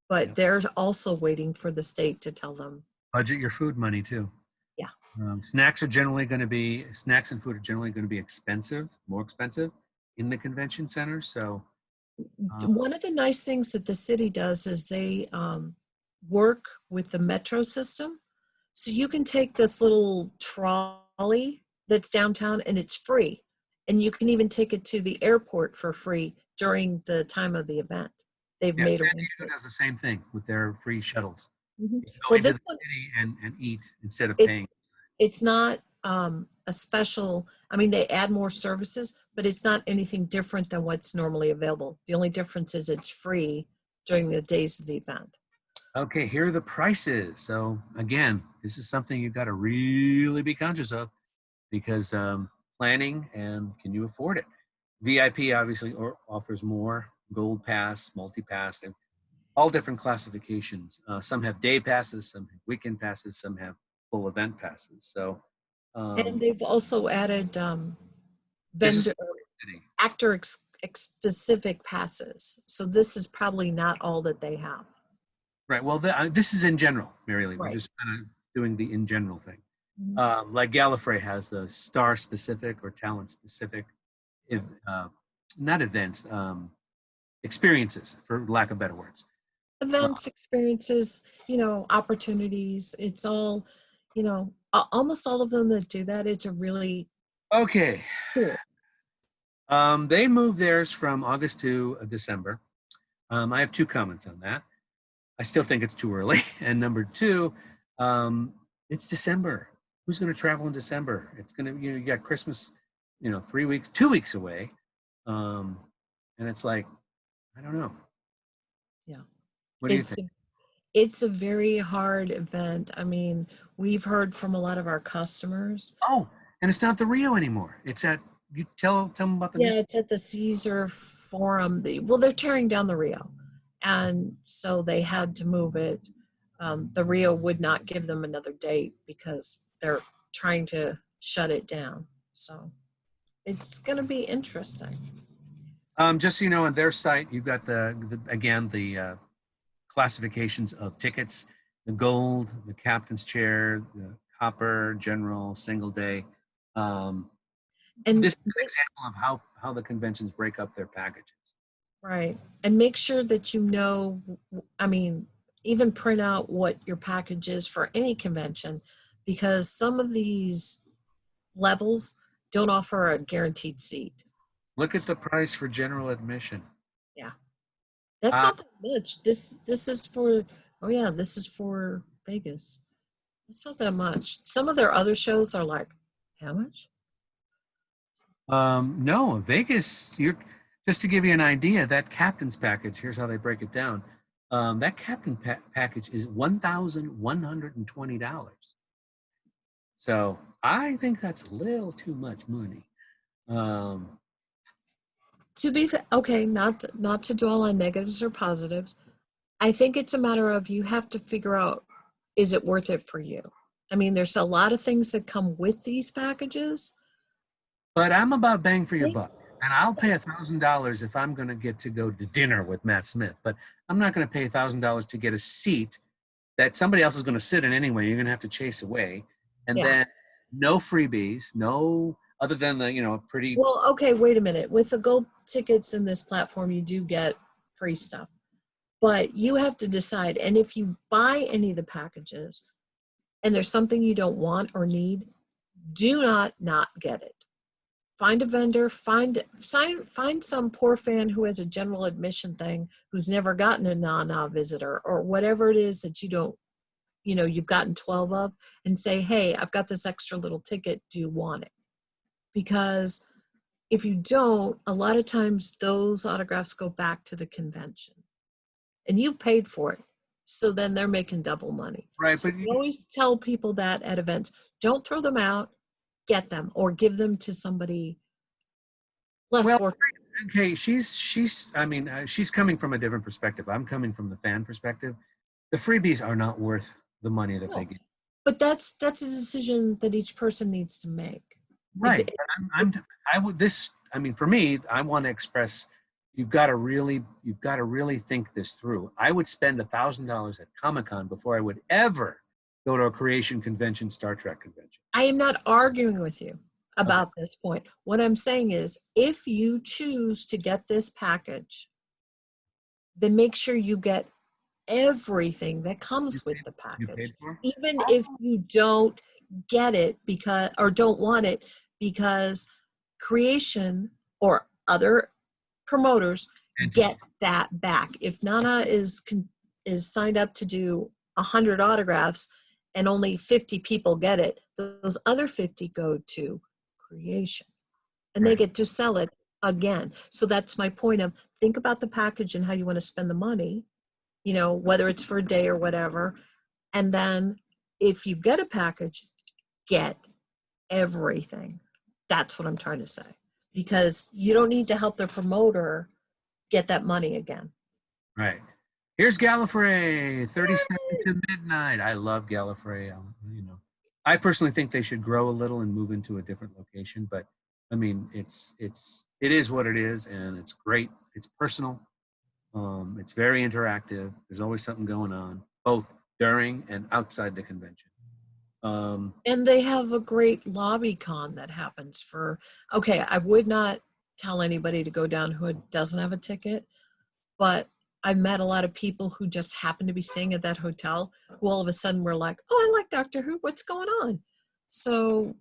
But yeah. they're also waiting for the state to tell them. Budget your food money too. Yeah. Snacks and food are generally going to be expensive, more expensive in the convention center. So One of the nice things that the city does is they work with the metro system. So you can take this little trolley that's downtown and it's free. And you can even take it to the airport for free during the time of the event. They've yeah, made San Diego does the arrangements. same thing with their free shuttles. Mhm. You go Well, into this the one, city and eat instead of it's paying. it's not a special, I mean, they add more services, but it's not anything different than what's normally available. The only difference is it's free during the days of the event. Okay, here are the prices. So again, this is something you've got to really be conscious of because planning and can you afford it? VIP obviously offers more. Gold Pass, Multi Pass, they have all different classifications. Some have day passes, some have weekend passes, some have full event passes. So And um, they've also added this is vendor actor specific passes. So this is probably not all that they have. right. Well, this is in general, Mary Lee. We're Right. just kind of doing the in general thing. Mhm. Like Gallifrey has the star specific or talent specific, uh, not events, experiences, for lack of better words. Events, experiences, opportunities. It's all, almost all of them that do that. It's a really Okay. cool. They moved theirs from August to December. I have two comments on that. I still think it's too early. And number two, it's December. Who's going to travel in December? It's going to, you got Christmas, 3 weeks, 2 weeks away. And it's like, I don't know. Yeah. What do you It's think? it's a very hard event. I mean, we've heard from a lot of our customers. Oh, And it's not the Rio anymore. It's at, you tell them about the Yeah, new. it's at the Caesar Forum. Well, they're tearing down the Rio, and so they had to move it. The Rio would not give them another date because they're trying to shut it down. So it's going to be interesting. Just so you know, on their site, you've got the classifications of tickets: the gold, the captain's chair, the copper, general, single day. Um, And this is an example of how the conventions break up their packages. right, and make sure that you know. I mean, even print out what your package is for any convention, because some of these levels don't offer a guaranteed seat. Look at the price for general admission. Yeah. That's Uh, not that much. This is for, oh yeah, this is for Vegas. It's not that much. Some of their other shows are like, how much? no, Vegas. You're just to give you an idea. That captain's package. Here's how they break it down. That package is $1,120. So I think that's a little too much money. Um, To be okay, not to dwell on negatives or positives. I think it's a matter of you have to figure out, is it worth it for you? I mean, there's a lot of things that come with these packages. but I'm about bang for your Think- buck, and I'll pay $1,000 if I'm going to get to go to dinner with Matt Smith. But I'm not going to pay $1,000 to get a seat that somebody else is going to sit in anyway. You're going to have to chase away, and Yeah. then no freebies, no other than the pretty. Well, okay, wait a minute. With the gold tickets in this platform, you do get free stuff. But you have to decide. And if you buy any of the packages and there's something you don't want or need, do not get it. Find a vendor, find some poor fan who has a general admission thing who's never gotten a na visitor or whatever it is that you don't, you've gotten 12 of, and say, hey, I've got this extra little ticket. Do you want it? Because if you don't, a lot of times those autographs go back to the convention and you paid for it. So then they're making double money. Right, So but we always tell people that at events, don't throw them out, get them or give them to somebody less well, fortunate. okay, she's coming from a different perspective. I'm coming from the fan perspective. The freebies are not worth the money that they No. get. But that's a decision that each person needs to make. Right. If, But I would this. I mean, for me, I want to express. You've got to really think this through. I would spend $1,000 at Comic-Con before I would ever go to a creation convention, Star Trek convention. I am not arguing with you Okay. about this point. What I'm saying is, if you choose to get this package, then make sure you get everything that comes with the You package. paid for? Even if you don't get it because, or don't want it because creation or other promoters get that back. If Nana is signed up to do 100 autographs and only 50 people get it, those other 50 go to creation and they Right. get to sell it again. So that's my point of, think about the package and how you want to spend the money, whether it's for a day or whatever. And then if you get a package, get everything. That's what I'm trying to say. Because you don't need to help the promoter get that money again. Right. Here's Gallifrey, 37 to midnight. I love Gallifrey. I personally think they should grow a little and move into a different location. But I mean, it is what it is, and it's great. It's personal. It's very interactive. There's always something going on, both during and outside the convention. And they have a great lobby con that happens for, okay, I would not tell anybody to go down who doesn't have a ticket, but I've met a lot of people who just happen to be staying at that hotel who all of a sudden were like, oh, I like Doctor Who. What's going on? So,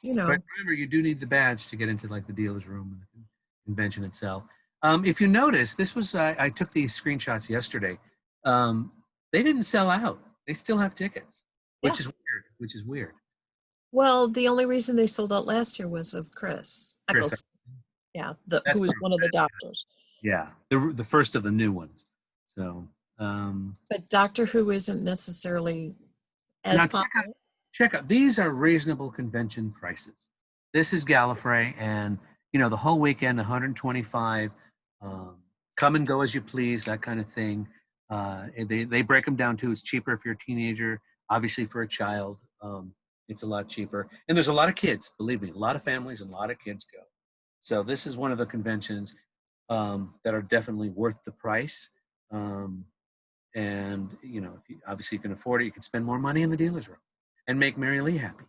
But remember, you do need the badge to get into like the dealer's room and the convention itself. If you notice, this was I took these screenshots yesterday. They didn't sell out. They still have tickets, which yeah. is weird. Which is weird. Well, the only reason they sold out last year was of Chris Eccles. Yeah, who was one of the doctors. Yeah, the first of the new ones. So, but Doctor Who isn't necessarily as now popular. check out. These are reasonable convention prices. This is Gallifrey, and you know the whole weekend, 125. Come and go as you please, that kind of thing. They break them down too. It's cheaper if you're a teenager. Obviously, for a child, it's a lot cheaper. And there's a lot of kids. Believe me, a lot of families and a lot of kids go. So this is one of the conventions that are definitely worth the price. Um, and you know, if you, obviously you can afford it, you can spend more money in the dealer's room and make Mary Lee happy.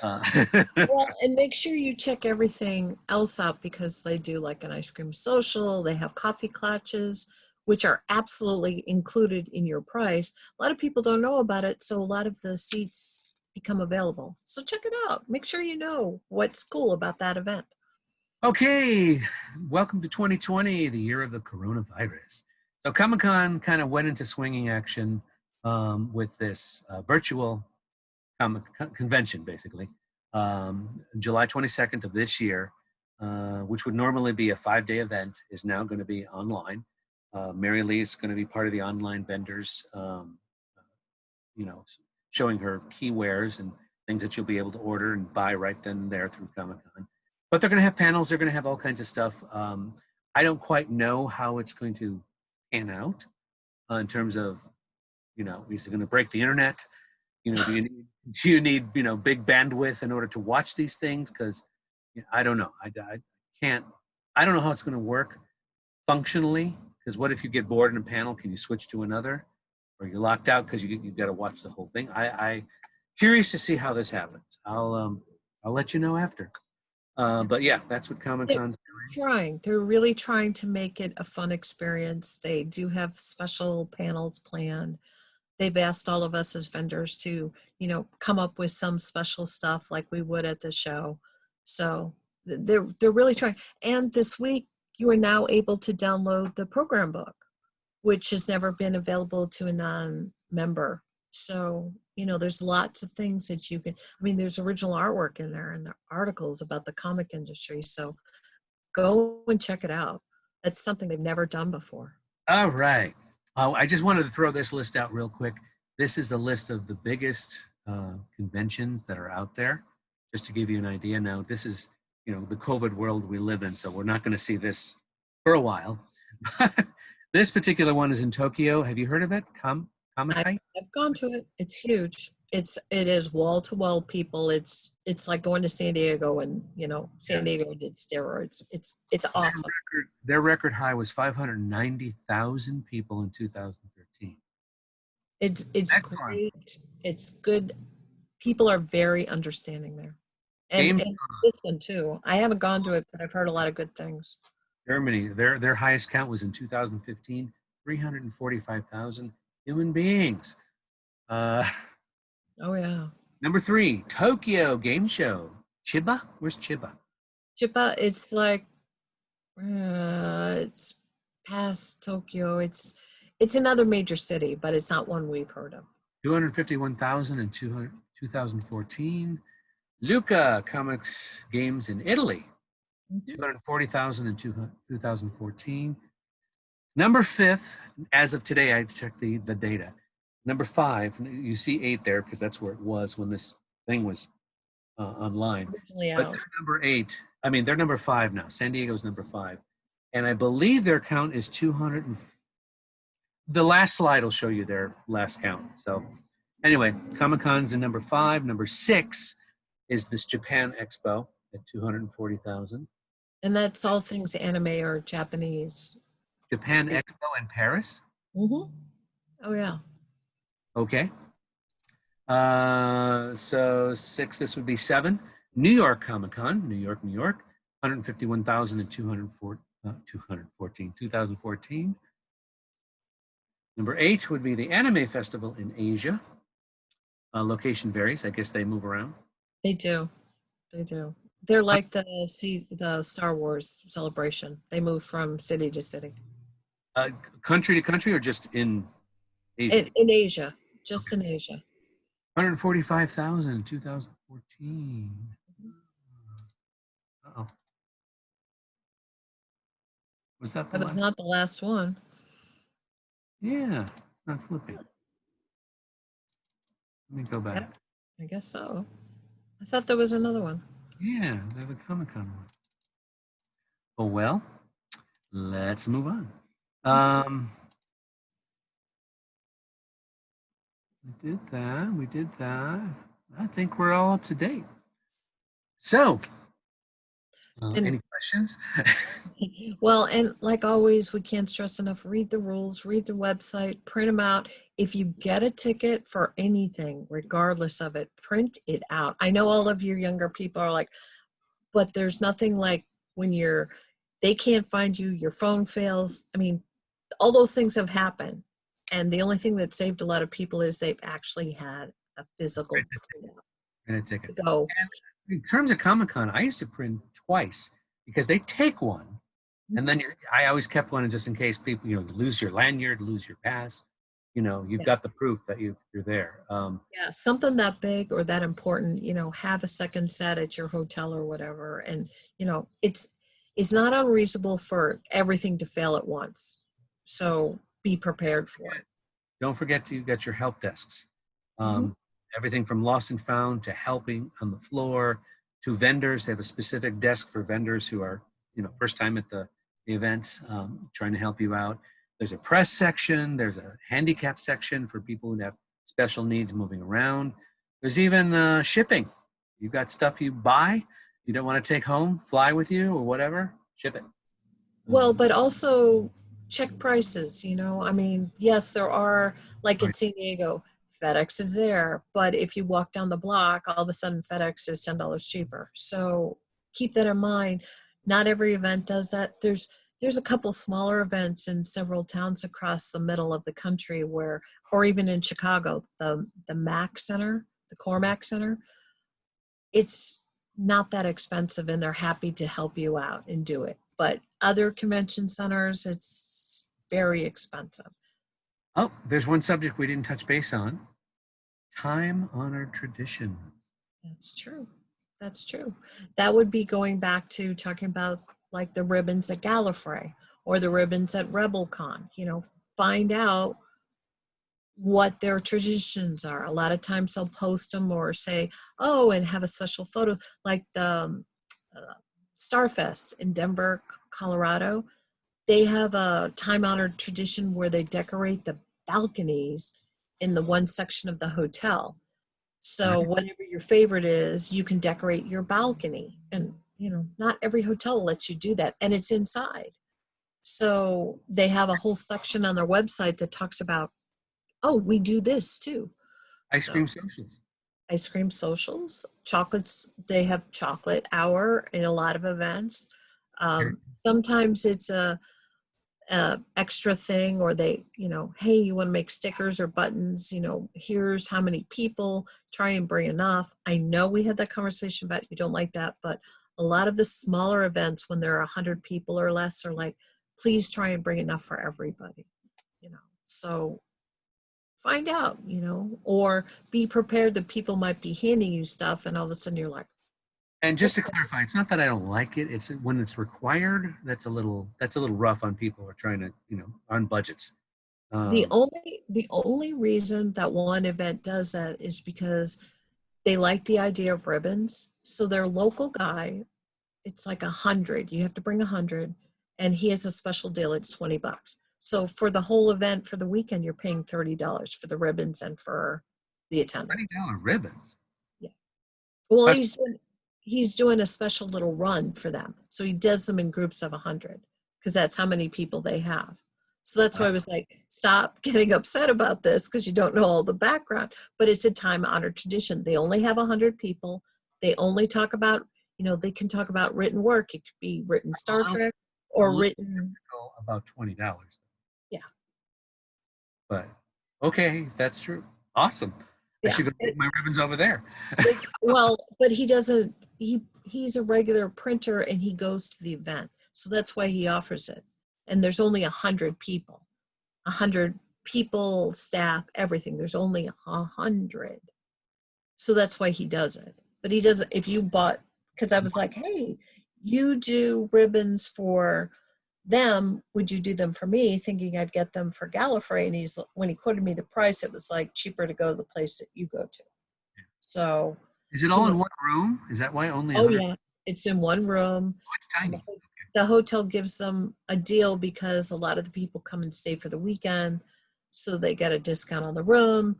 Well, and make sure you check everything else out because they do like an ice cream social. They have coffee clutches, which are absolutely included in your price. A lot of people don't know about it, so a lot of the seats become available. So check it out. Make sure you know what's cool about that event. Okay, welcome to 2020, the year of the coronavirus. So Comic-Con kind of went into swinging action with this virtual convention, basically. July 22nd of this year, which would normally be a 5-day event, is now going to be online. Mary Lee is going to be part of the online vendors, you know, showing her key wares and things that you'll be able to order and buy right then and there through Comic-Con. But they're going to have panels. They're going to have all kinds of stuff. I don't quite know how it's going to pan out in terms of, you know, is it going to break the internet? You know, do you need you know big bandwidth in order to watch these things? Because you know, I don't know. I can't. I don't know how it's going to work functionally. Because what if you get bored in a panel? Can you switch to another, or you're locked out because you got to watch the whole thing? I curious to see how this happens. I'll let you know after. But yeah, that's what Comic They're Con's. trying. They're really trying to make it a fun experience. They do have special panels planned. They've asked all of us as vendors to, you know, come up with some special stuff like we would at the show. So they're really trying. And this week, you are now able to download the program book, which has never been available to a non-member. So, you know, there's lots of things that you can, I mean, there's original artwork in there and the articles about the comic industry. So go and check it out. That's something they've never done before. All right. I just wanted to throw this list out real quick. This is the list of the biggest conventions that are out there, just to give you an idea. Now, this is, you know, the COVID world we live in, so we're not going to see this for a while. This particular one is in Tokyo. Have you heard of it? Comic-Con? I've gone to it. It's huge. It is wall to wall people. It's like going to San Diego and you know Yeah. San Diego did steroids. It's awesome. Their record high was 590,000 people in 2013. It's Excellent. great. It's good. People are very understanding there, Game and this one too. I haven't gone to it, but I've heard a lot of good things. Germany, their highest count was in 2015, 345,000 human beings. Uh, Oh yeah, Number 3, Tokyo Game Show. Chiba? Where's Chiba? Chiba. It's like it's past Tokyo. It's another major city, but it's not one we've heard of. 251,000 in 2014. Luca Comics Games in Italy. Mhm. 240,000 in 2014. Number 5th, as of today, I checked the data. Number 5, you see 8 there because that's where it was when this thing was online. Originally But out. they're number 8. I mean, they're number 5 now. San Diego's number 5. And I believe their count is 200. The last slide will show you their last count. So anyway, Comic-Con's in number 5. Number 6 is this Japan Expo at 240,000. And that's all things anime or Japanese. Japan Expo in Paris. Mm-hmm. Oh yeah. Okay. So 6, this would be 7. New York Comic Con, New York, New York, 151,000 and 2014. Number 8 would be the Anime Festival in Asia. Location varies. I guess they move around. They do. They do. They're like the Star Wars celebration. They move from city to city. Country to country or just in Asia? In Asia, just Okay. in Asia. 145,000 in 2014. Uh-oh. Was that the But it's last? not the last one. Yeah, not flipping. Let me go Yeah, back. I guess so. I thought there was another one. Yeah, they're the Comic-Con one. Oh, well, let's move on. We did that. We did that. I think we're all up to date. So, And any questions? well, and like always, we can't stress enough, read the rules, read the website, print them out. If you get a ticket for anything, regardless of it, print it out. I know all of your younger people are like, but there's nothing like when they can't find you, your phone fails. I mean, all those things have happened. And the only thing that saved a lot of people is they've actually had a physical printout Print a ticket. to go. In terms of Comic-Con, I used to print twice because they take one, and then I always kept one just in case people, you lose your lanyard, lose your pass. You've Yeah. got the proof that you're there. Yeah, something that big or that important, have a second set at your hotel or whatever. And, it's not unreasonable for everything to fail at once. So be prepared for it. Don't forget to get your help desks. Mhm. Everything from lost and found to helping on the floor to vendors. They have a specific desk for vendors who are, first time at the events, trying to help you out. There's a press section. There's a handicap section for people who have special needs moving around. There's even shipping. You've got stuff you buy, you don't want to take home, fly with you or whatever, ship it. Well, but also check prices, I mean, yes, there are, like in Right. San Diego, FedEx is there, but if you walk down the block, all of a sudden FedEx is $10 cheaper. So keep that in mind. Not every event does that. There's a couple smaller events in several towns across the middle of the country where, or even in Chicago, the MAC Center, the Cormac Center, it's not that expensive and they're happy to help you out and do it. But other convention centers, it's very expensive. Oh, there's one subject we didn't touch base on. Time-honored traditions. That's true. That's true. That would be going back to talking about like the ribbons at Gallifrey or the ribbons at RebelCon. Find out what their traditions are. A lot of times they'll post them or say, oh, and have a special photo, like the Starfest in Denver, Colorado. They have a time-honored tradition where they decorate the balconies in the one section of the hotel. So Right? whatever your favorite is, you can decorate your balcony. And, not every hotel lets you do that. And it's inside. So they have a whole section on their website that talks about, oh, we do this too. Ice So cream socials. ice cream socials, chocolates, they have chocolate hour in a lot of events. Sometimes it's a extra thing, or they, hey, you want to make stickers or buttons, here's how many people, try and bring enough. I know we had that conversation about you don't like that, but a lot of the smaller events when there are 100 people or less are like, please try and bring enough for everybody, so find out, or be prepared that people might be handing you stuff and all of a sudden you're like, And just to clarify, it's not that I don't like it. It's when it's required. That's a little rough on people who are trying to, on budgets. the only reason that one event does that is because they like the idea of ribbons. So their local guy, it's like 100. You have to bring 100, and he has a special deal. It's $20. So for the whole event for the weekend, you're paying $30 for the ribbons and for the attendance. $20 ribbons. Yeah. Well, That's he's doing a special little run for them. So he does them in groups of 100 because that's how many people they have. So that's why I was like, stop getting upset about this because you don't know all the background. But it's a time-honored tradition. They only have 100 people. They only talk about, they can talk about written work. It could be written Star Trek or written. about $20. Yeah. But okay, that's true. Awesome. I Yeah. should go take my ribbons over there. Well, but he doesn't, he's a regular printer and he goes to the event. So that's why he offers it. And there's only 100 people, 100 people, staff, everything. There's only 100. So that's why he does it. But he doesn't, if you bought, because I was like, hey, you do ribbons for them, would you do them for me? Thinking I'd get them for Gallifrey. And when he quoted me the price, it was like cheaper to go to the place that you go to. So Is it you all know, in one room? Is that why only oh 100? yeah, it's in one room. Oh, it's And tiny. the hotel gives them a deal because a lot of the people come and stay for the weekend, so they get a discount on the room.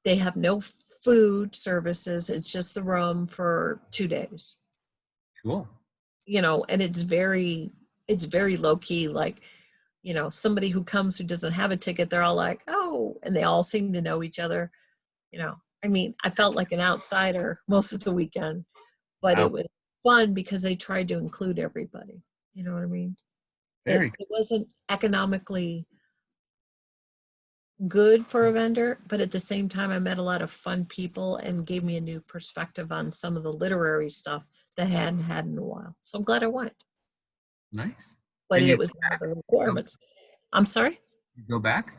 They have no food services. It's just the room for 2 days. Cool. And it's very low key. Like, somebody who comes who doesn't have a ticket, they're all like, oh, and they all seem to know each other. I mean, I felt like an outsider most of the weekend, but Wow. it was fun because they tried to include everybody. You know what I mean? Very It wasn't economically good for a vendor, but at the same time, I met a lot of fun people and gave me a new perspective on some of the literary stuff that I hadn't had in a while. So I'm glad I went, nice. but And it was one of the requirements. I'm sorry. you go back?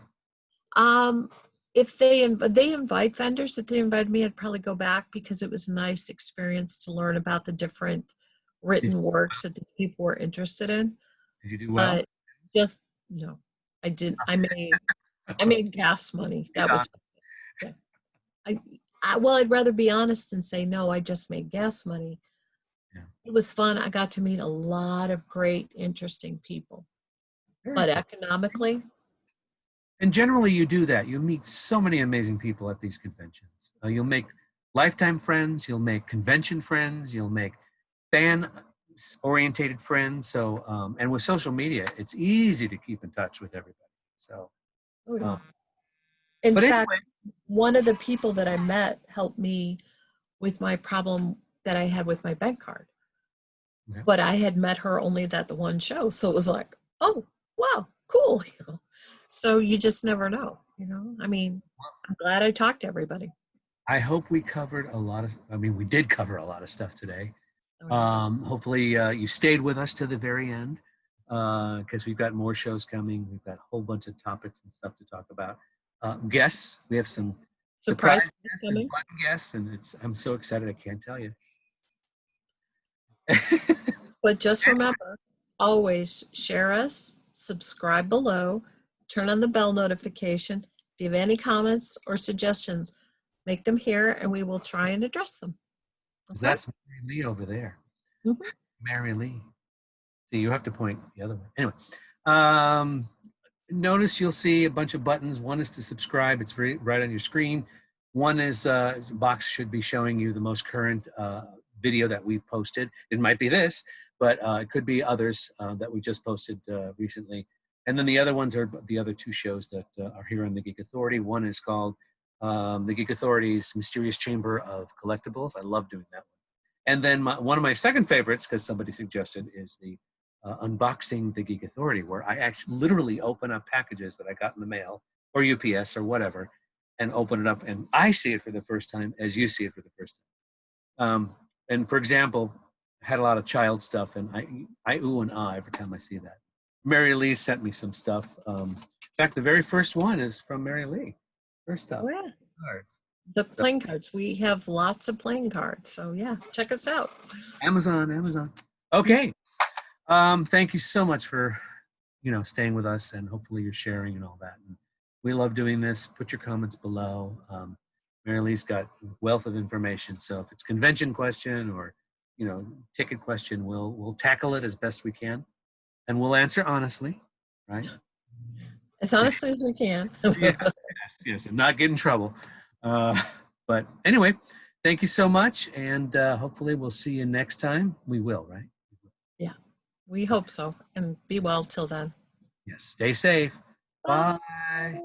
Um, if they invite vendors, if they invited me, I'd probably go back because it was a nice experience to learn about the different Did, written works that these people were interested in. did you do well? But just no, I didn't. I made gas money. He's That on. was yeah. Well, I'd rather be honest and say no. I just made gas money. Yeah. It was fun. I got to meet a lot of great, interesting people. Very But cool. economically, And generally, you do that. You meet so many amazing people at these conventions. You'll make lifetime friends. You'll make convention friends. You'll make fan-orientated friends. So, and with social media, it's easy to keep in touch with everybody. So, oh yeah. um, In but fact, anyway, one of the people that I met helped me with my problem that I had with my bank card. okay. But I had met her only at the one show, so it was like, oh wow, cool. So you just never know. I mean, I'm glad I talked to everybody. I hope we covered a lot of. I mean, we did cover a lot of stuff today. Oh, I did. Hopefully, you stayed with us to the very end because we've got more shows coming. We've got a whole bunch of topics and stuff to talk about. Guests, we have some surprise Surprise is guests and coming. fun guests, and I'm so excited I can't tell you. But just remember, always share us, subscribe below, turn on the bell notification. If you have any comments or suggestions, make them here and we will try and address them. Because Okay? that's MaryLee over there. Mhm. MaryLee. See, you have to point the other way. Anyway, um, notice you'll see a bunch of buttons. One is to subscribe. It's right on your screen. One is box should be showing you the most current video that we've posted. It might be this, but it could be others that we just posted recently. And then the other ones are the other two shows that are here on the Geek Authority. One is called the Geek Authority's Mysterious Chamber of Collectibles. I love doing that one. And then one of my second favorites, because somebody suggested, is the Unboxing the Geek Authority, where I actually literally open up packages that I got in the mail or UPS or whatever, and open it up, and I see it for the first time as you see it for the first time. And for example, I had a lot of child stuff, and I ooh and ah every time I see that. MaryLee sent me some stuff. In fact, the very first one is from MaryLee. Her stuff. Oh, yeah. Cards. The So, playing cards. We have lots of playing cards. So yeah, check us out. Amazon. Okay. Thank you so much for staying with us, and hopefully you're sharing and all that. And we love doing this. Put your comments below. MaryLee's got a wealth of information, so if it's convention question or ticket question, we'll tackle it as best we can, and we'll answer honestly, right? As honestly as we can. Yes, and not get in trouble. But anyway, thank you so much, and hopefully we'll see you next time. We will, right? Yeah, we hope so. And be well till then. Yes. Stay safe. Bye. Bye.